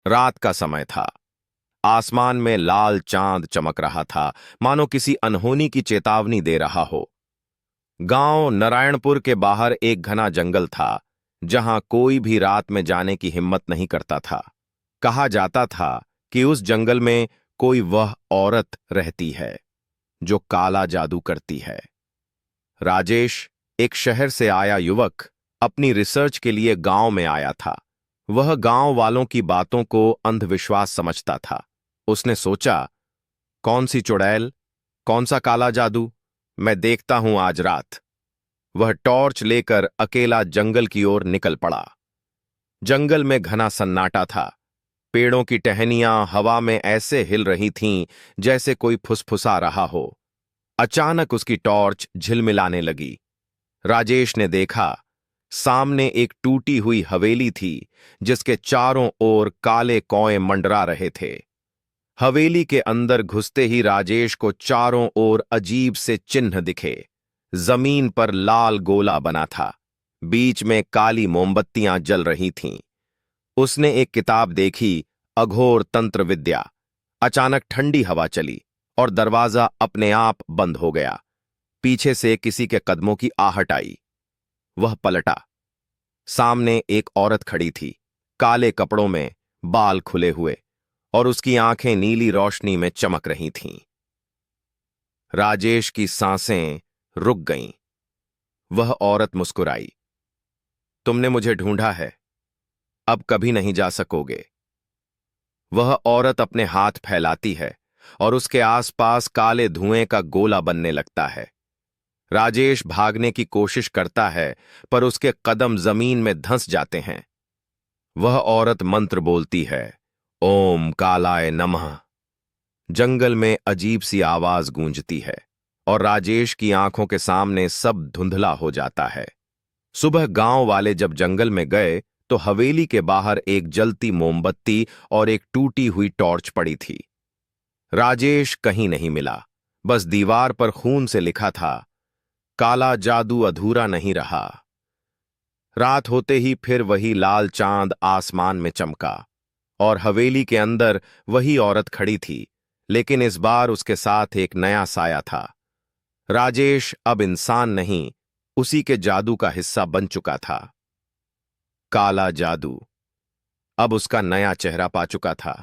रात का समय था। आसमान में लाल चांद चमक रहा था, मानो किसी अनहोनी की चेतावनी दे रहा हो। गांव नारायणपुर के बाहर एक घना जंगल था, जहां कोई भी रात में जाने की हिम्मत नहीं करता था। कहा जाता था कि उस जंगल में कोई वह औरत रहती है जो काला जादू करती है। राजेश, एक शहर से आया युवक, अपनी रिसर्च के लिए गांव में आया था। वह गांव वालों की बातों को अंधविश्वास समझता था। उसने सोचा, कौन सी चुड़ैल, कौन सा काला जादू, मैं देखता हूं आज रात। वह टॉर्च लेकर अकेला जंगल की ओर निकल पड़ा। जंगल में घना सन्नाटा था। पेड़ों की टहनियां हवा में ऐसे हिल रही थीं जैसे कोई फुसफुसा रहा हो। अचानक उसकी टॉर्च झिलमिलाने लगी। राजेश ने देखा, सामने एक टूटी हुई हवेली थी, जिसके चारों ओर काले कौए मंडरा रहे थे। हवेली के अंदर घुसते ही राजेश को चारों ओर अजीब से चिन्ह दिखे। जमीन पर लाल गोला बना था, बीच में काली मोमबत्तियां जल रही थीं। उसने एक किताब देखी, अघोर तंत्र विद्या। अचानक ठंडी हवा चली और दरवाजा अपने आप बंद हो गया। पीछे से किसी के कदमों की आहट आई। वह पलटा। सामने एक औरत खड़ी थी, काले कपड़ों में, बाल खुले हुए, और उसकी आंखें नीली रोशनी में चमक रही थीं। राजेश की सांसें रुक गईं। वह औरत मुस्कुराई। तुमने मुझे ढूंढा है, अब कभी नहीं जा सकोगे। वह औरत अपने हाथ फैलाती है और उसके आसपास काले धुएं का गोला बनने लगता है। राजेश भागने की कोशिश करता है, पर उसके कदम जमीन में धंस जाते हैं। वह औरत मंत्र बोलती है, ओम कालाय नमः। जंगल में अजीब सी आवाज गूंजती है और राजेश की आंखों के सामने सब धुंधला हो जाता है। सुबह गांव वाले जब जंगल में गए तो हवेली के बाहर एक जलती मोमबत्ती और एक टूटी हुई टॉर्च पड़ी थी। राजेश कहीं नहीं मिला, बस दीवार पर खून से लिखा था, काला जादू अधूरा नहीं रहा। रात होते ही फिर वही लाल चांद आसमान में चमका और हवेली के अंदर वही औरत खड़ी थी, लेकिन इस बार उसके साथ एक नया साया था। राजेश अब इंसान नहीं, उसी के जादू का हिस्सा बन चुका था। काला जादू अब उसका नया चेहरा पा चुका था।